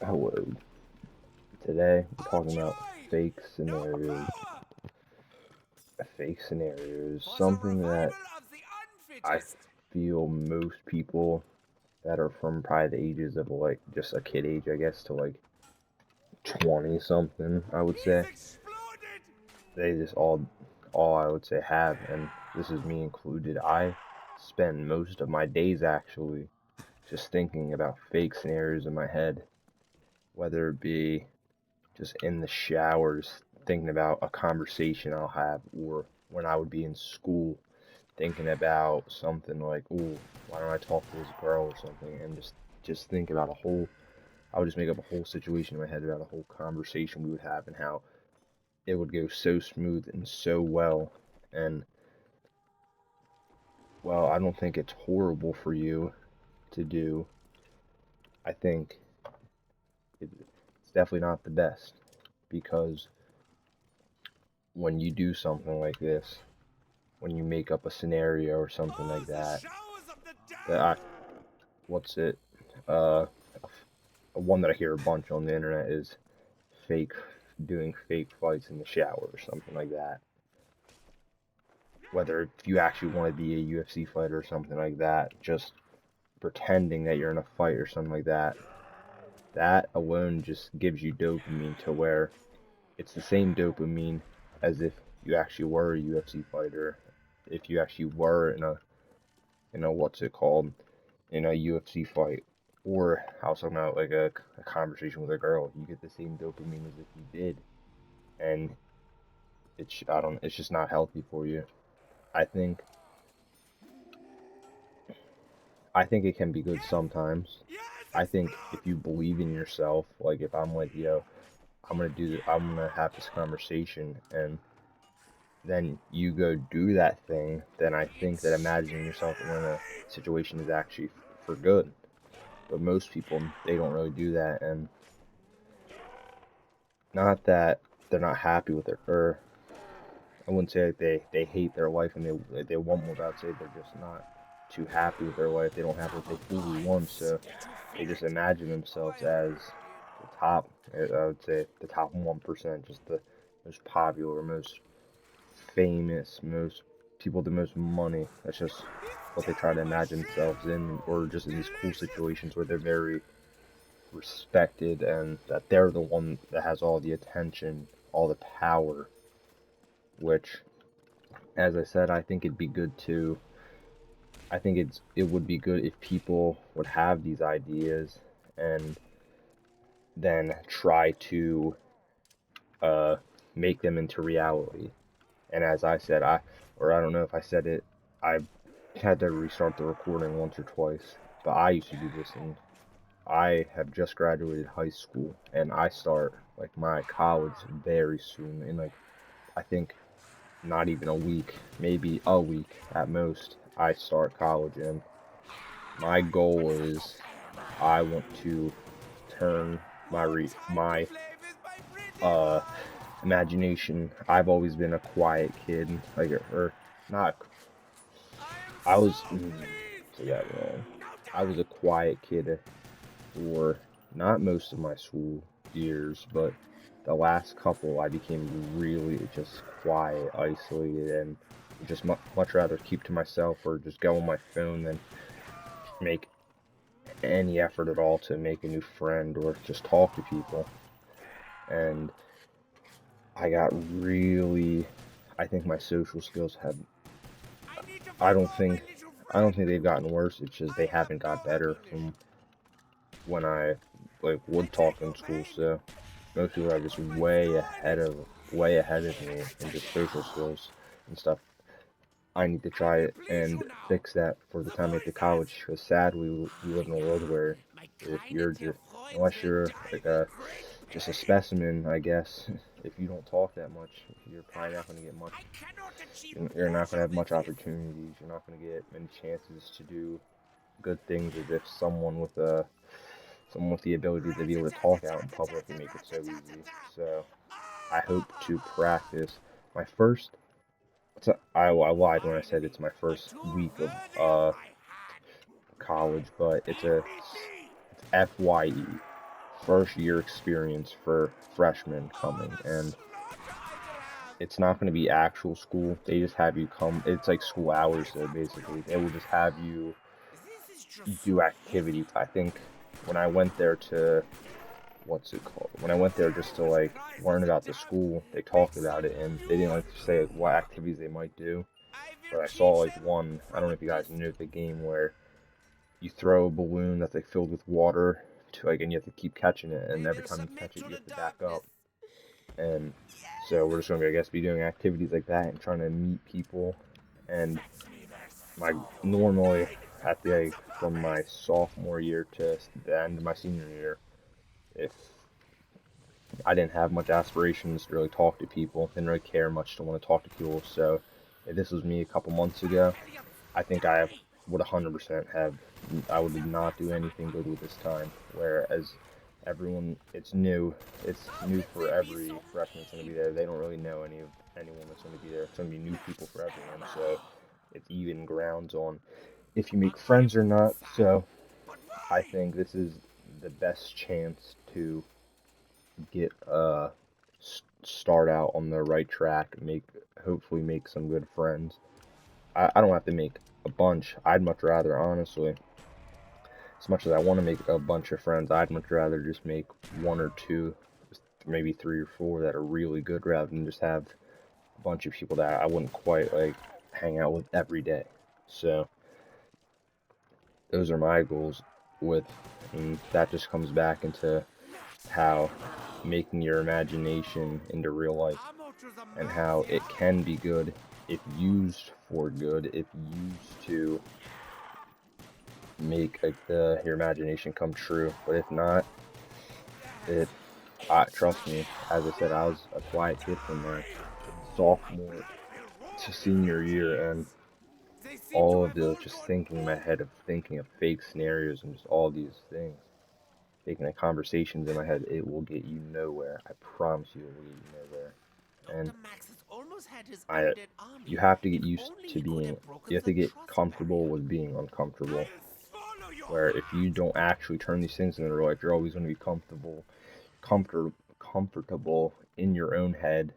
Hello. Today we're talking about fake scenarios. Fake scenarios, something that I feel most people that are from probably the ages of like just a kid age, I guess, to like 20 something, I would say. They just all I would say have, and this is me included. I spend most of my days actually just thinking about fake scenarios in my head, whether it be just in the showers thinking about a conversation I'll have, or when I would be in school thinking about something like, "Ooh, why don't I talk to this girl or something?" And just think about a whole. I would just make up a whole situation in my head about a whole conversation we would have and how it would go so smooth and so well. And well, I don't think it's horrible for you to do. I think it's definitely not the best because when you do something like this, when you make up a scenario or something like that. That I, what's it? Uh, one that I hear a bunch on the internet is fake, doing fake fights in the shower or something like that. Whether if you actually want to be a UFC fighter or something like that, just pretending that you're in a fight or something like that. That alone just gives you dopamine to where it's the same dopamine as if you actually were a UFC fighter, if you actually were in a what's it called, in a UFC fight, or I was talking about like a conversation with a girl. You get the same dopamine as if you did, and I don't, it's just not healthy for you. I think I think it can be good sometimes. I think if you believe in yourself, like if I'm like, yo, I'm gonna have this conversation, and then you go do that thing, then I think that imagining yourself in a situation is actually for good. But most people, they don't really do that, and not that they're not happy with it, or I wouldn't say like they hate their life and they want more, but I'd say they're just not too happy with their life. They don't have what they fully want, so they just imagine themselves as the top. I would say the top 1%, just the most popular, most famous, most people with the most money. That's just what they try to imagine themselves in, or just in these cool situations where they're very respected and that they're the one that has all the attention, all the power, which, as I said, I think it'd be good to. I think it would be good if people would have these ideas and then try to uh, make them into reality. And as I said, I don't know if I said it, I had to restart the recording once or twice, but I used to do this, and I have just graduated high school, and I start like my college very soon, in like I think not even a week, maybe a week at most. I start college, and my goal is I want to turn my uh imagination. I've always been a quiet kid, like or not. I was say that wrong. I was a quiet kid for not most of my school years, but the last couple I became really just quiet, isolated, and just much rather keep to myself or just go on my phone than make any effort at all to make a new friend or just talk to people. And I got really, I think my social skills have, I don't think, I don't think they've gotten worse. It's just they haven't got better from when I like would talk in school. So most people are just way ahead of me in just social skills and stuff. I need to try it and fix that for the time I get to college. Because sadly, we live in a world where if you're just, unless you're like a just a specimen, I guess, if you don't talk that much, you're probably not going to get much. You're not going to have much opportunities. You're not going to get many chances to do good things as if someone with the ability to be able to talk out in public and make it so easy. So I hope to practice my first. I lied when I said it's my first week of college, but it's FYE. first year experience for freshmen coming, and it's not going to be actual school. They just have you come. It's like school hours, so basically they will just have you do activities. I think when I went there to, what's it called? When I went there just to like learn about the school, they talked about it and they didn't like to say like what activities they might do. But I saw like one, I don't know if you guys knew the game where you throw a balloon that's like filled with water to like, and you have to keep catching it, and every time you catch it, you have to back up. And so we're just gonna, I guess, be doing activities like that and trying to meet people. And my normally at the like, from my sophomore year to the end of my senior year, if I didn't have much aspirations to really talk to people, didn't really care much to want to talk to people. So if this was me a couple months ago, I think I would 100% have, I would not do anything good with this time. Whereas everyone, it's new for every freshman that's going to be there. They don't really know anyone that's going to be there. It's going to be new people for everyone. So it's even grounds on if you make friends or not. So I think this is the best chance to get start out on the right track, hopefully make some good friends. I don't have to make a bunch. I'd much rather, honestly, as much as I want to make a bunch of friends, I'd much rather just make one or two, maybe three or four that are really good, rather than just have a bunch of people that I wouldn't quite like hang out with every day. So those are my goals and that just comes back into how making your imagination into real life, and how it can be good if used for good, if used to make like your imagination come true. But if not, trust me, as I said, I was a quiet kid from my sophomore to senior year, and all of the just thinking in my head of thinking of fake scenarios and just all these things, taking the conversations in my head, it will get you nowhere. I promise you, it will get you nowhere. And I, you have to get used to being, you have to get comfortable with being uncomfortable. Where if you don't actually turn these things into real life, you're always going to be comfortable in your own head,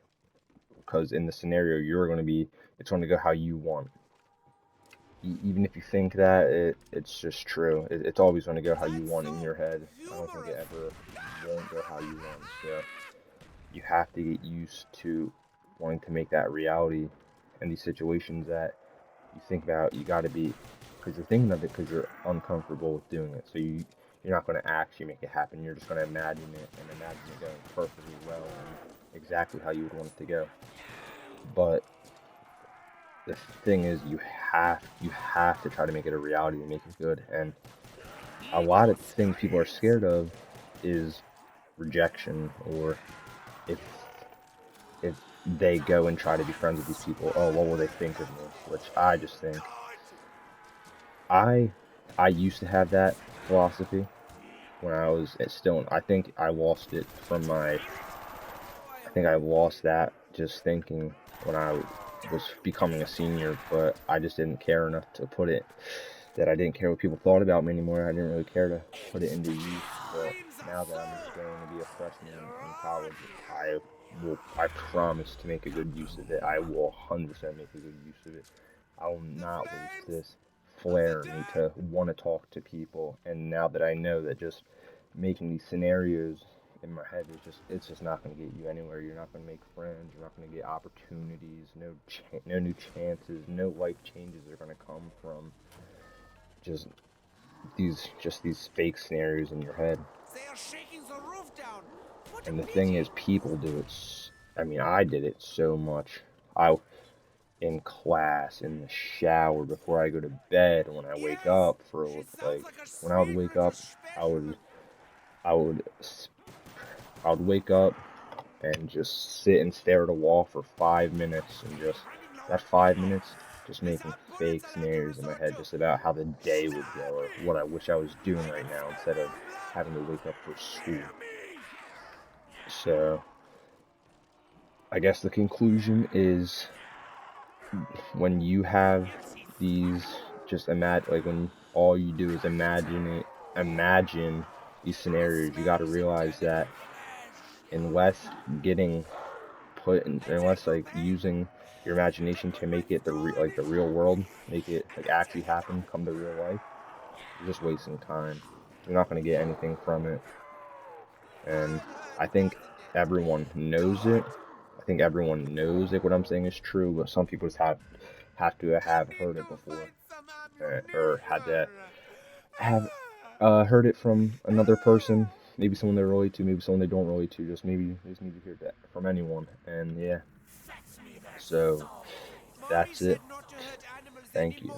because in the scenario you're going to be, it's going to go how you want. Even if you think that, it's just true. It's always going to go how you want in your head. I don't think it ever won't go how you want. So you have to get used to wanting to make that reality, and these situations that you think about, you got to be, because you're thinking of it because you're uncomfortable with doing it. So you're not going to actually make it happen. You're just going to imagine it and imagine it going perfectly well and exactly how you would want it to go. But the thing is, you have to try to make it a reality and make it good. And a lot of things people are scared of is rejection, or if they go and try to be friends with these people, oh, what will they think of me? Which I just think, I used to have that philosophy when I was still. I think I lost it from my. I think I lost that just thinking when I was becoming a senior, but I just didn't care enough to put it, that I didn't care what people thought about me anymore. I didn't really care to put it into use. But now that I'm just going to be a freshman in college, I promise to make a good use of it. I will 100% make a good use of it. I will not waste this flare in me to want to talk to people. And now that I know that just making these scenarios in my head is it's just not going to get you anywhere. You're not going to make friends. You're not going to get opportunities. No new chances. No life changes are going to come from just these fake scenarios in your head. And the thing is, people do it. I mean, I did it so much. In class, in the shower, before I go to bed, when I wake up when I would wake up, I would I would I would wake up and just sit and stare at a wall for 5 minutes, and just that 5 minutes just making fake scenarios in my head just about how the day would go, or what I wish I was doing right now instead of having to wake up for school. So I guess the conclusion is, when you have these, just imagine, like when all you do is imagine these scenarios, you got to realize that unless getting put in, unless like using your imagination to make it the real world, make it like actually happen, come to real life, you're just wasting time. You're not going to get anything from it. And I think everyone knows it. I think everyone knows that what I'm saying is true, but some people just have to have heard it before, or had to have heard it from another person, maybe someone they relate to, maybe someone they don't relate to. Just maybe they just need to hear that from anyone. And yeah, so that's it. Thank you.